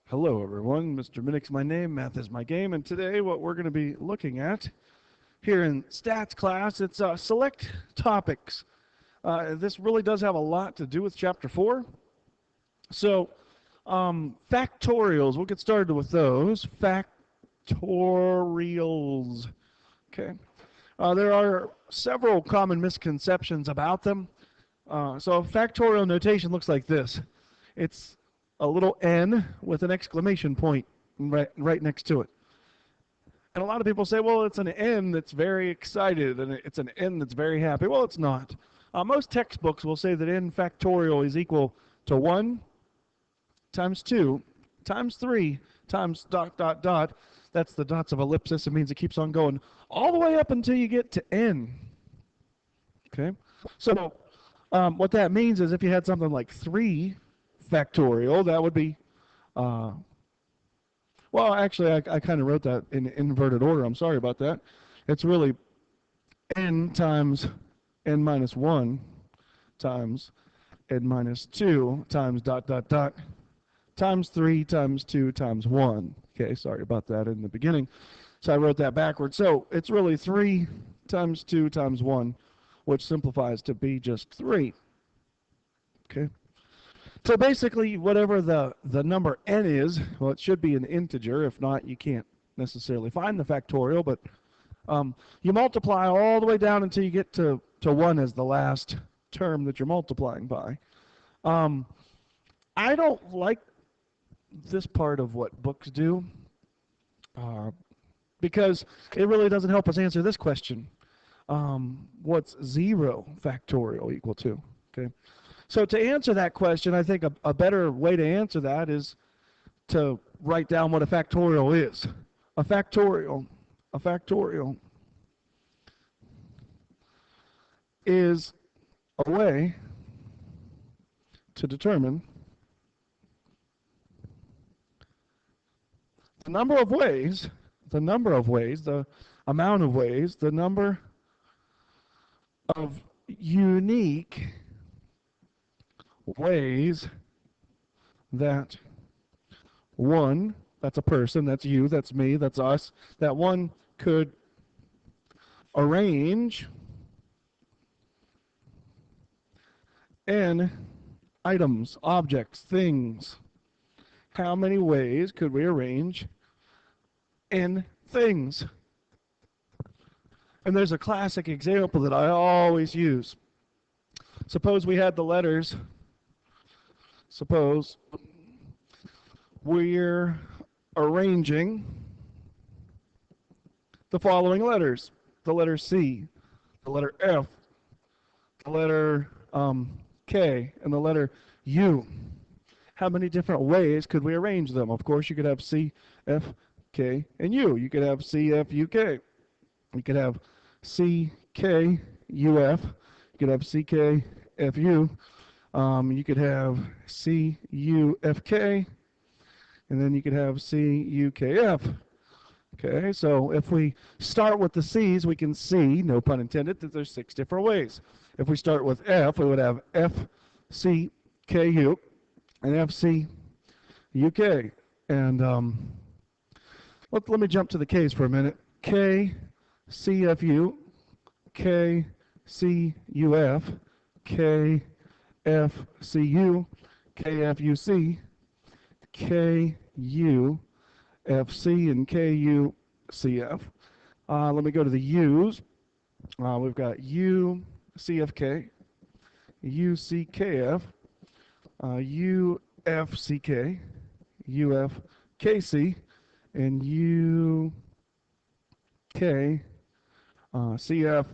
Hello everyone, Mr. Minnick's my name, math is my game, and today what we're going to be looking at here in stats class, it's select topics. This really does have a lot to do with chapter 4. So, factorials, we'll get started with those. Factorials. Okay. There are several common misconceptions about them. So factorial notation looks like this. It's a little n with an exclamation point right next to it. And a lot of people say, well, it's an n that's very excited and it's an n that's very happy. Well, it's not. Most textbooks will say that n factorial is equal to 1 times 2 times 3 times ... That's the dots of ellipsis. It means it keeps on going all the way up until you get to n. Okay? So what that means is if you had something like 3 factorial, that would be, well, actually, I kind of wrote that in inverted order. I'm sorry about that. It's really n times n minus 1 times n minus 2 times ... times 3 times 2 times 1. Okay, sorry about that in the beginning. So I wrote that backwards. So it's really 3 times 2 times 1, which simplifies to be just 3. Okay. So basically, whatever the number n is, well, it should be an integer. If not, you can't necessarily find the factorial, but you multiply all the way down until you get to 1 as the last term that you're multiplying by. I don't like this part of what books do because it really doesn't help us answer this question. What's 0 factorial equal to? Okay. So to answer that question, I think a better way to answer that is to write down what a factorial is. A factorial is a way to determine the number of ways, the amount of ways, the number of unique ways that one, that's a person, that's you, that's me, that's us, that one could arrange n items, objects, things. How many ways could we arrange n things? And there's a classic example that I always use. Suppose we had the letters. Suppose we're arranging the following letters. The letter C, the letter F, the letter K, and the letter U. How many different ways could we arrange them? Of course, you could have C, F, K, and U. You could have C, F, U, K. You could have C, K, U, F. You could have C, K, F, U. You could have C, U, F, K. And then you could have C, U, K, F. Okay, so if we start with the C's, we can see, no pun intended, that there's 6 different ways. If we start with F, we would have F, C, K, U, and F, C, U, K. And let me jump to the K's for a minute. K, C, F, U, K, C, U, F, K, F, C, U, K, F, U, C, K, U, F, C, and K, U, C, F. Let me go to the U's. We've got U, C, F, K, U, C, K, F, U, F, C, K, U, F, K, C, and U, K, C, F,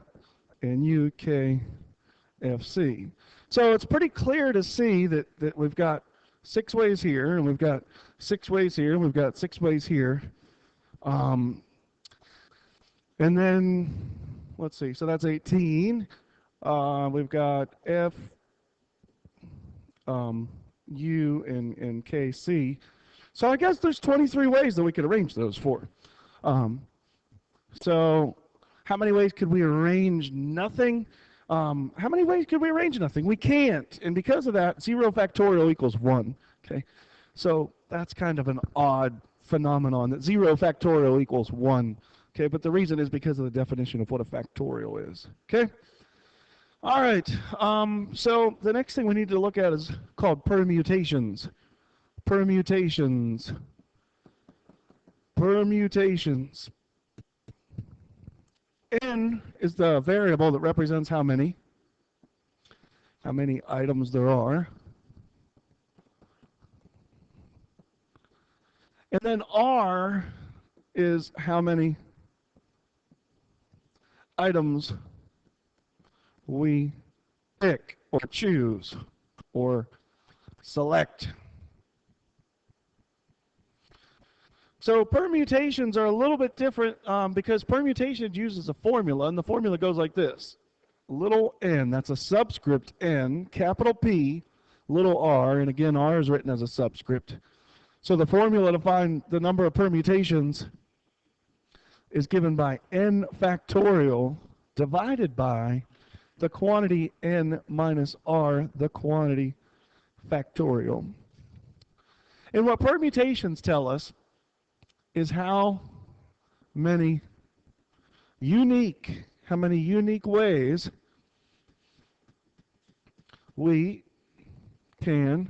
and U, K, F, C. So it's pretty clear to see that we've got 6 ways here, and we've got 6 ways here, and we've got 6 ways here. And then, let's see, so that's 18. We've got F, U, and K, C. So I guess there's 23 ways that we could arrange those for. So how many ways could we arrange nothing? How many ways could we arrange nothing? We can't. And because of that, 0 factorial equals 1. Okay. So that's kind of an odd phenomenon, that 0 factorial equals 1. Okay, but the reason is because of the definition of what a factorial is. Okay? All right, so the next thing we need to look at is called permutations. Permutations. Permutations. N is the variable that represents how many items there are. And then R is how many items we pick or choose or select. So permutations are a little bit different because permutations uses a formula, and the formula goes like this. Little n, that's a subscript n, capital P, little r, and again r is written as a subscript. So the formula to find the number of permutations is given by n factorial divided by the quantity n minus r, the quantity factorial. And what permutations tell us is how many unique ways we can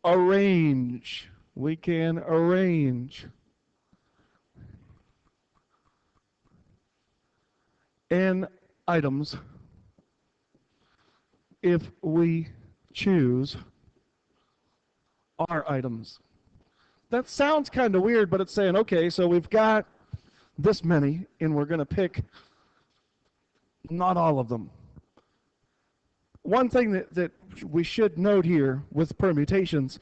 arrange. We can arrange n items if we choose r items. That sounds kind of weird, but it's saying, okay, so we've got this many, and we're going to pick not all of them. One thing that we should note here with permutations,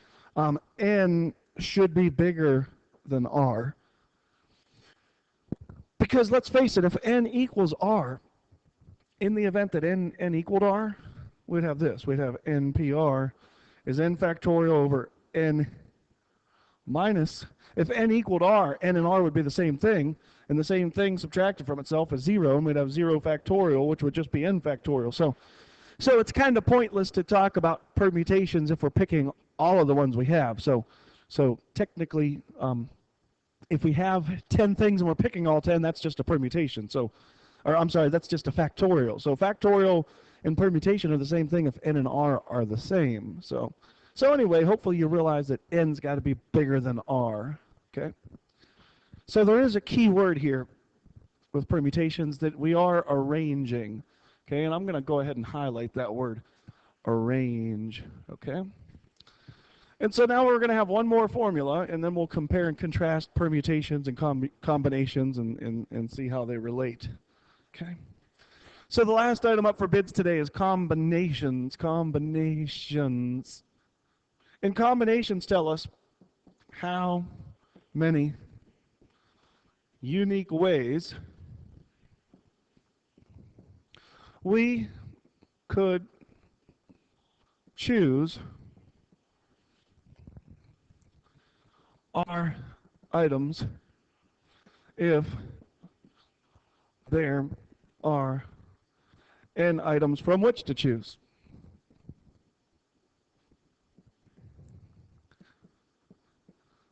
n should be bigger than r. Because let's face it, if n equals r, in the event that n equaled r, we'd have this. We'd have npr is n factorial over n minus, if n equaled r, n and r would be the same thing, and the same thing subtracted from itself is 0, and we'd have 0 factorial, which would just be n factorial. So it's kind of pointless to talk about permutations if we're picking all of the ones we have. So technically, if we have 10 things and we're picking all 10, that's just a permutation. Or I'm sorry, that's just a factorial. So factorial and permutation are the same thing if n and r are the same. So anyway, hopefully you realize that n's got to be bigger than r. Okay. So there is a key word here with permutations that we are arranging. Okay, and I'm going to go ahead and highlight that word, arrange. Okay. And so now we're going to have one more formula, and then we'll compare and contrast permutations and combinations and see how they relate. Okay. So the last item up for bids today is combinations. Combinations. And combinations tell us how many unique ways we could choose our items if there are n items from which to choose.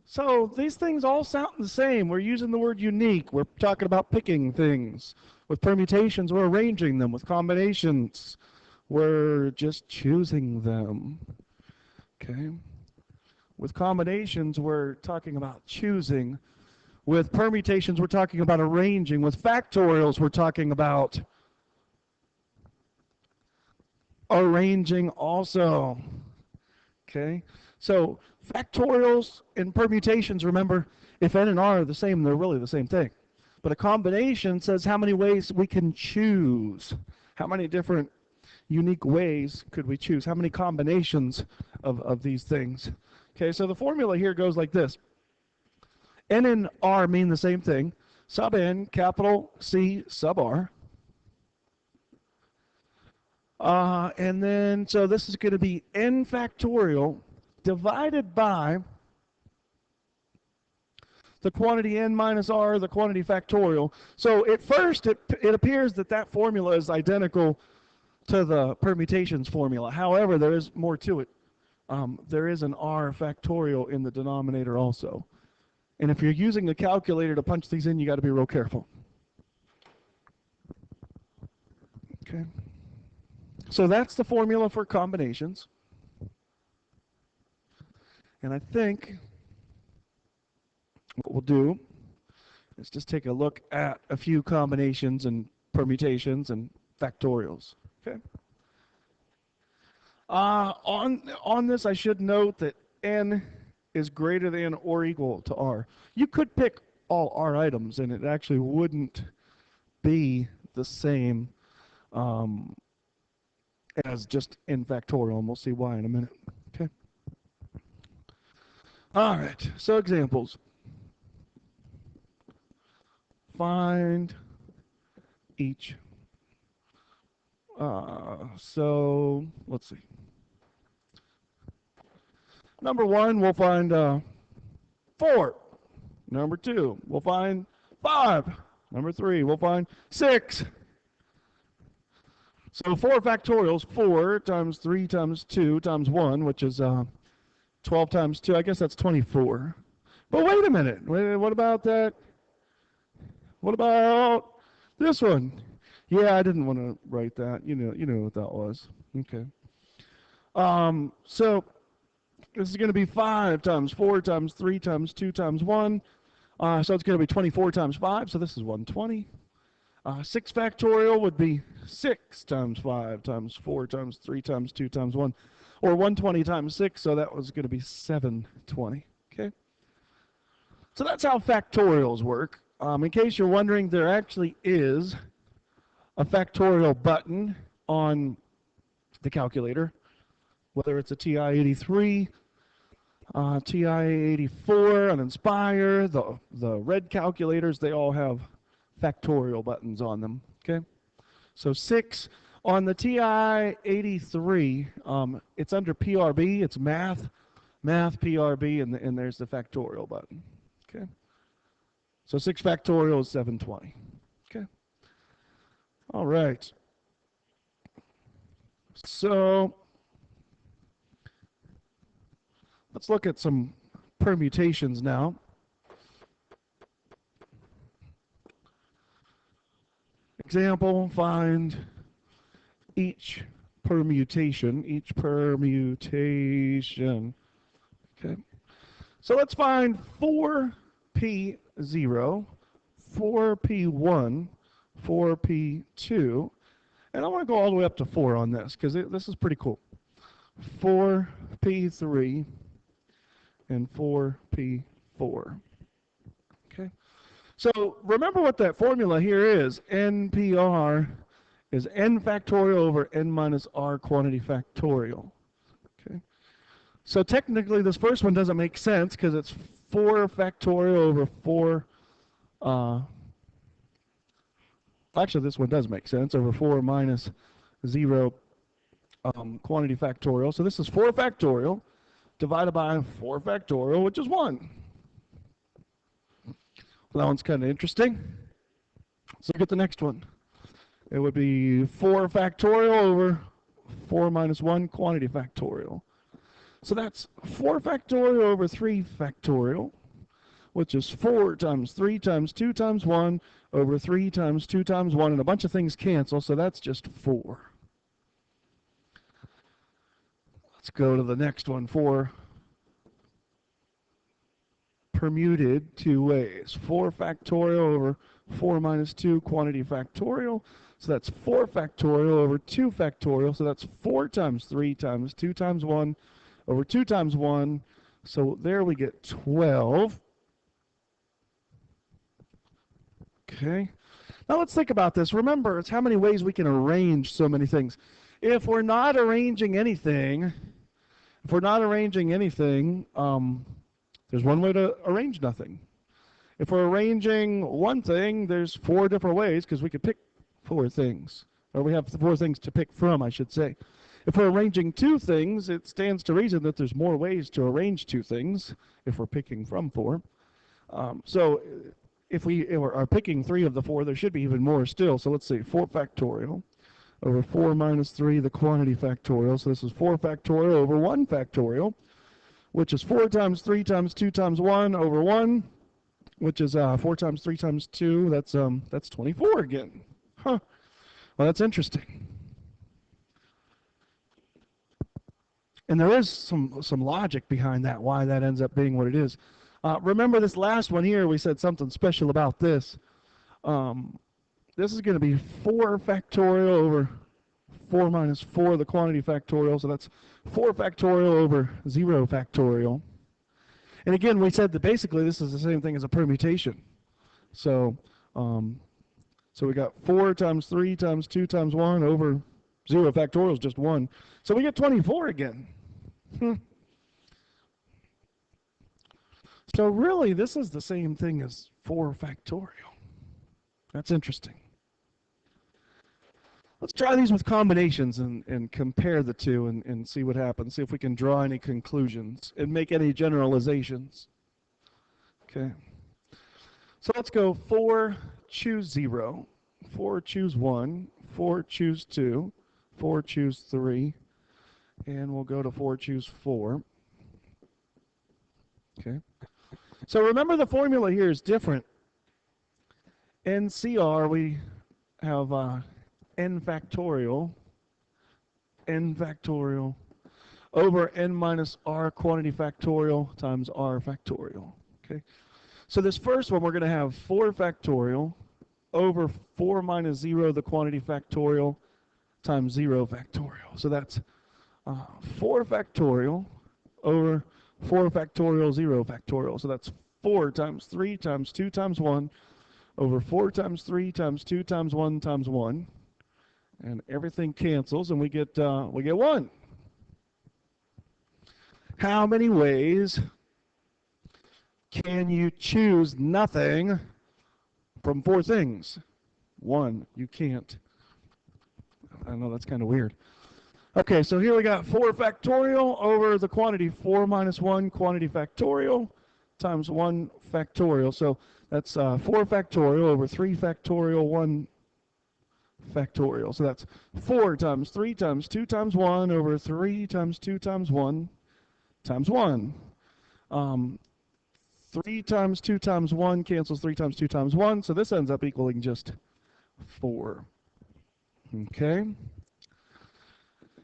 So these things all sound the same. We're using the word unique. We're talking about picking things. With permutations, we're arranging them. With combinations, we're just choosing them. Okay. With combinations, we're talking about choosing. With permutations, we're talking about arranging. With factorials, we're talking about arranging also. Okay. So factorials and permutations, remember, if n and r are the same, they're really the same thing. But a combination says how many ways we can choose. How many different unique ways could we choose? How many combinations of these things? Okay, so the formula here goes like this. N and r mean the same thing. Sub n, capital C sub r. And then, so this is going to be n factorial divided by the quantity n minus r, the quantity factorial. So at first, it appears that that formula is identical to the permutations formula. However, there is more to it. there is an r factorial in the denominator also. And if you're using a calculator to punch these in, you got to be real careful. Okay. So that's the formula for combinations. And I think what we'll do is just take a look at a few combinations and permutations and factorials. Okay. On this, I should note that n is greater than or equal to r. You could pick all r items, and it actually wouldn't be the same as just n factorial, and we'll see why in a minute. Okay. All right. So examples. Find each. So let's see. Number 1, we'll find 4. Number 2, we'll find 5. Number 3, we'll find 6. So 4 factorials, 4 times 3 times 2 times 1, which is 12 times 2. I guess that's 24. But wait a minute. What about that? What about this one? Yeah, I didn't want to write that. You know what that was. Okay. So this is going to be 5 times 4 times 3 times 2 times 1. So it's going to be 24 times 5. So this is 120. 6 factorial would be 6 times 5 times 4 times 3 times 2 times 1. Or 120 times 6. So that was going to be 720. Okay. So that's how factorials work. In case you're wondering, there actually is a factorial button on the calculator, whether it's a TI-83, TI-84, an Nspire, the red calculators, they all have factorial buttons on them. Okay, so 6 on the TI-83, it's under PRB, it's math PRB, and there's the factorial button. Okay, so 6 factorial is 720. Okay. All right. So let's look at some permutations now. Example, find each permutation. Okay. So let's find 4p0, 4p1, 4p2, and I want to go all the way up to 4 on this because this is pretty cool. 4p3 and 4p4. Okay, so remember what that formula here is. NPR is n factorial over n minus r quantity factorial. Okay, so technically this first one doesn't make sense because it's 4 factorial over 4 actually, this one does make sense, over 4 minus 0 quantity factorial. So this is 4 factorial divided by 4 factorial, which is 1. Well, that one's kind of interesting. Let's look at the next one. It would be 4 factorial over 4 minus 1 quantity factorial. So that's 4 factorial over 3 factorial, which is 4 times 3 times 2 times 1 over 3 times 2 times 1, and a bunch of things cancel, so that's just 4. Let's go to the next one. 4 permuted 2 ways. 4 factorial over 4 minus 2 quantity factorial, so that's 4 factorial over 2 factorial, so that's 4 times 3 times 2 times 1 over 2 times 1, so there we get 12. Okay, now let's think about this. Remember, it's how many ways we can arrange so many things. If we're not arranging anything, there's one way to arrange nothing. If we're arranging one thing, there's 4 different ways because we could pick 4 things. Or we have 4 things to pick from, I should say. If we're arranging 2 things, it stands to reason that there's more ways to arrange 2 things if we're picking from 4. So if we are picking 3 of the 4, there should be even more still. So let's see, 4 factorial over 4 minus 3, the quantity factorial. So this is 4 factorial over 1 factorial, which is 4 times 3 times 2 times 1 over 1, which is 4 times 3 times 2. That's 24 again. Huh. Well, that's interesting. And there is some logic behind that, why that ends up being what it is. Remember this last one here, we said something special about this. This is going to be 4 factorial over 4 minus 4, the quantity factorial. So that's 4 factorial over 0 factorial. And again, we said that basically this is the same thing as a permutation. So, so we got 4 times 3 times 2 times 1 over 0 factorial is just 1. So we get 24 again. So really, this is the same thing as 4 factorial. That's interesting. Let's try these with combinations and compare the two and see what happens. See if we can draw any conclusions and make any generalizations. Okay. So let's go 4, choose 0. 4, choose 1. 4, choose 2. 4, choose 3. And we'll go to 4, choose 4. Okay. So remember the formula here is different. NCR, we have n factorial over n minus r quantity factorial times r factorial. Okay. So this first one, we're going to have 4 factorial over 4 minus 0, the quantity factorial, times 0 factorial. So that's 4 factorial over 4 factorial 0 factorial. So that's 4 times 3 times 2 times 1 over 4 times 3 times 2 times 1 times 1. And everything cancels, and we get 1. How many ways can you choose nothing from 4 things? 1. You can't. I know that's kind of weird. Okay, so here we got 4 factorial over the quantity 4 minus 1 quantity factorial times 1 factorial. So that's 4 factorial over 3 factorial 1 factorial. So that's 4 times 3 times 2 times 1 over 3 times 2 times 1 times 1. 3 times 2 times 1 cancels 3 times 2 times 1. So this ends up equaling just 4. Okay.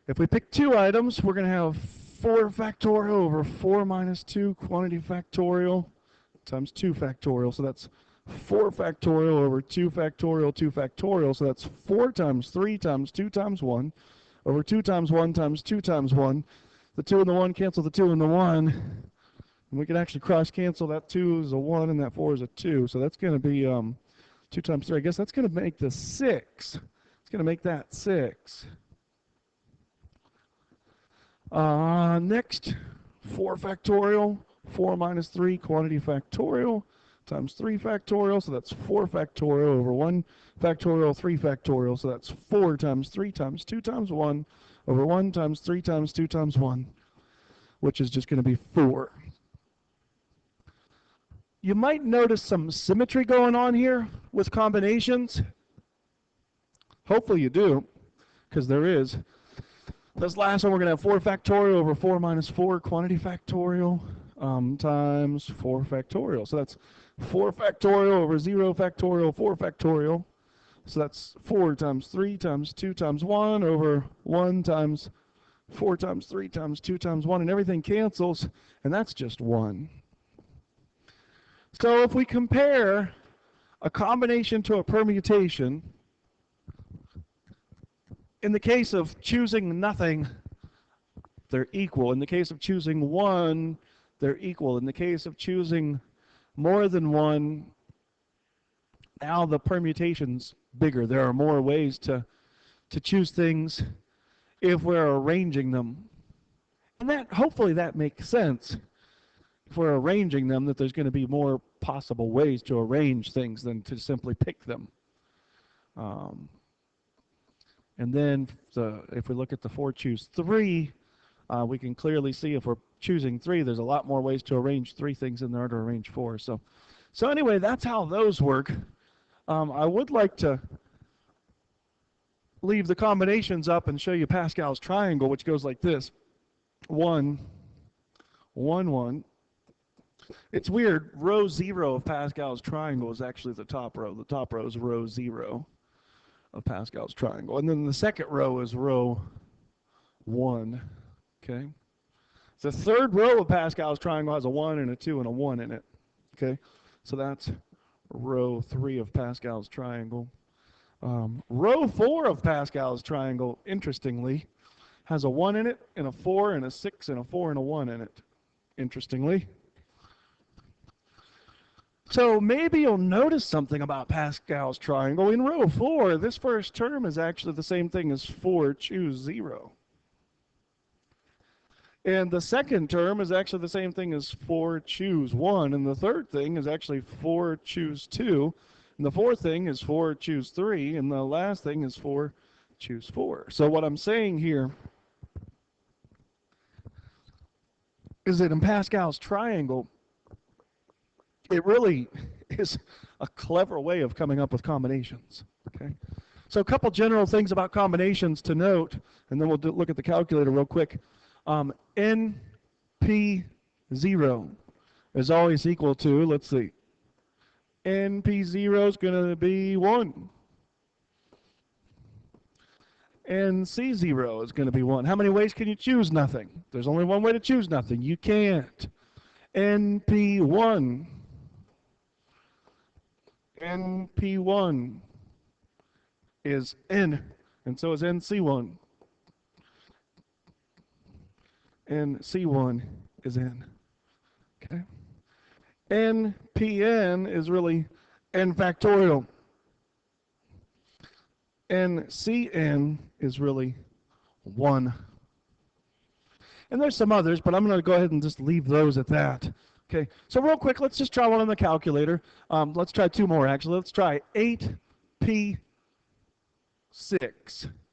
If we pick 2 items, we're going to have 4 factorial over 4 minus 2 quantity factorial times 2 factorial. So that's 4 factorial over 2 factorial 2 factorial. So that's 4 times 3 times 2 times 1 over 2 times 1 times 2 times 1. The 2 and the 1 cancel the 2 and the 1. And we can actually cross cancel. That 2 is a 1 and that 4 is a 2. So that's going to be 2 times 3. I guess that's going to make the 6. It's going to make that 6. Next, 4 factorial, 4 minus 3 quantity factorial times 3 factorial. So that's 4 factorial over 1 factorial 3 factorial. So that's 4 times 3 times 2 times 1 over 1 times 3 times 2 times 1, which is just going to be 4. You might notice some symmetry going on here with combinations. Hopefully you do, because there is. This last one, we're going to have 4 factorial over 4 minus 4 quantity factorial times 4 factorial. So that's 4 factorial over 0 factorial 4 factorial. So that's 4 times 3 times 2 times 1 over 1 times 4 times 3 times 2 times 1. And everything cancels, and that's just 1. So if we compare a combination to a permutation, in the case of choosing nothing, they're equal. In the case of choosing 1, they're equal. In the case of choosing more than 1, now the permutation's bigger. There are more ways to choose things if we're arranging them. And that, hopefully that makes sense. If we're arranging them, that there's going to be more possible ways to arrange things than to simply pick them. And then if we look at the 4 choose 3, we can clearly see if we're choosing 3, there's a lot more ways to arrange 3 things than there are to arrange 4. So anyway, that's how those work. I would like to leave the combinations up and show you Pascal's triangle, which goes like this. 1, 1, 1. It's weird. Row 0 of Pascal's triangle is actually the top row. The top row is row 0 of Pascal's triangle. And then the second row is row 1. Okay? The third row of Pascal's triangle has a 1 and a 2 and a 1 in it. Okay? So that's row 3 of Pascal's triangle. Row 4 of Pascal's triangle, interestingly, has a 1 in it, and a 4, and a 6, and a 4, and a 1 in it, interestingly. So maybe you'll notice something about Pascal's triangle. In row 4, this first term is actually the same thing as 4, choose 0. And the second term is actually the same thing as 4, choose 1. And the third thing is actually 4, choose 2. And the fourth thing is 4, choose 3. And the last thing is 4, choose 4. So what I'm saying here is that in Pascal's triangle, it really is a clever way of coming up with combinations. Okay? So a couple general things about combinations to note, and then we'll look at the calculator real quick. NP0 is always equal to, let's see, NP0 is going to be 1. NC0 is going to be 1. How many ways can you choose nothing? There's only one way to choose nothing. You can't. NP1. NP1 is N, and so is NC1. NC1 is N. Okay? NPN is really N factorial. NCN is really 1. And there's some others, but I'm going to go ahead and just leave those at that. Okay, so real quick, let's just try one on the calculator. Let's try 2 more, actually. Let's try 8P6.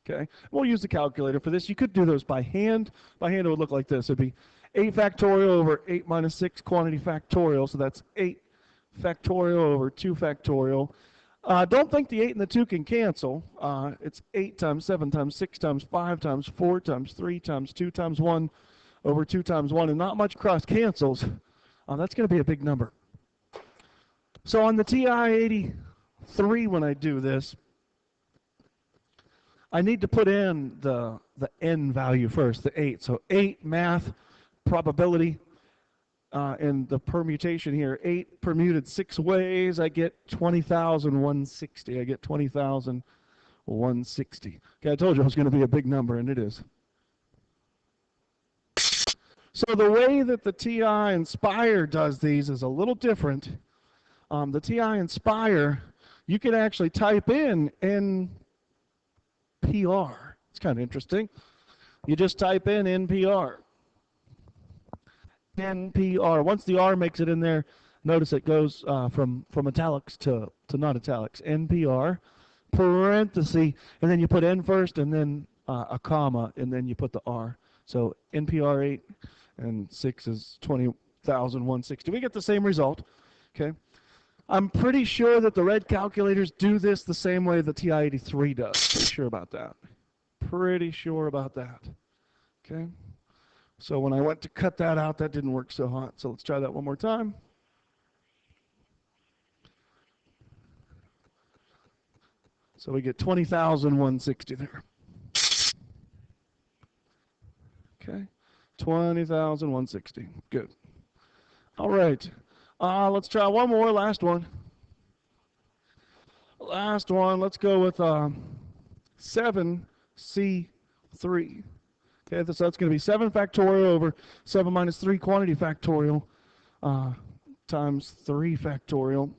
Okay, we'll use the calculator for this. You could do those by hand. By hand, it would look like this. It would be 8 factorial over 8 minus 6 quantity factorial. So that's 8 factorial over 2 factorial. Don't think the 8 and the 2 can cancel. It's 8 times 7 times 6 times 5 times 4 times 3 times 2 times 1 over 2 times 1, and not much cross cancels. That's going to be a big number. So on the TI-83, when I do this, I need to put in the n value first, the 8. So 8 math probability in the permutation here. 8 permuted 6 ways. I get 20,160. I get 20,160. Okay, I told you it was going to be a big number, and it is. So the way that the TI-Nspire does these is a little different. The TI-Nspire, you can actually type in NPR. It's kind of interesting. You just type in NPR. NPR. Once the R makes it in there, notice it goes from italics to not italics. NPR, parenthesis, and then you put N first, and then a comma, and then you put the R. So NPR 8 and 6 is 20,160. We get the same result. Okay. I'm pretty sure that the red calculators do this the same way the TI-83 does. Pretty sure about that. Pretty sure about that. Okay. So when I went to cut that out, that didn't work so hot. So let's try that one more time. So we get 20,160 there. Okay. 20,160. Good. All right. Let's try one more. Last one. Last one. Let's go with 7C3. Okay, so that's going to be 7 factorial over 7 minus 3 quantity factorial times 3 factorial.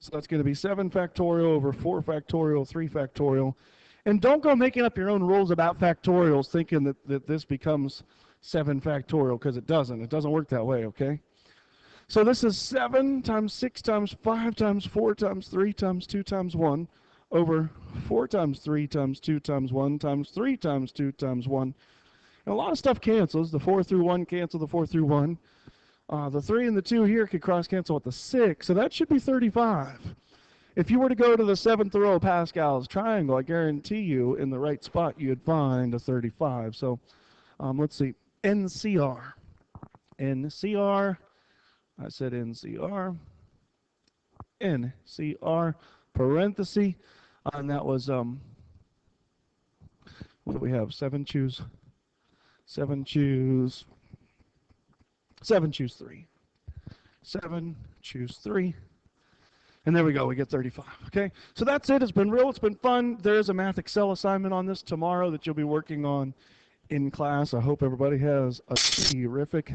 So that's going to be 7 factorial over 4 factorial, 3 factorial. And don't go making up your own rules about factorials thinking that this becomes 7 factorial, because it doesn't. It doesn't work that way, okay? So this is 7 times 6 times 5 times 4 times 3 times 2 times 1 over 4 times 3 times 2 times 1 times 3 times 2 times 1. And a lot of stuff cancels. The 4 through 1 cancel the 4 through 1. The 3 and the 2 here could cross cancel with the 6, so that should be 35. If you were to go to the 7th row of Pascal's triangle, I guarantee you in the right spot you'd find a 35. So let's see. NCR. NCR. I said NCR. NCR. Parenthesis. And that was, what do we have? 7 choose 3. 7 choose 3. And there we go, we get 35, okay? So that's it, it's been real, it's been fun. There's a Math Excel assignment on this tomorrow that you'll be working on in class. I hope everybody has a terrific,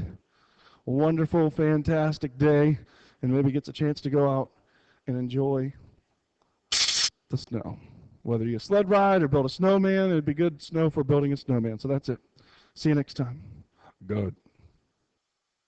wonderful, fantastic day, and maybe gets a chance to go out and enjoy the snow. Whether you sled ride or build a snowman, it'd be good snow for building a snowman. So that's it. See you next time. Good.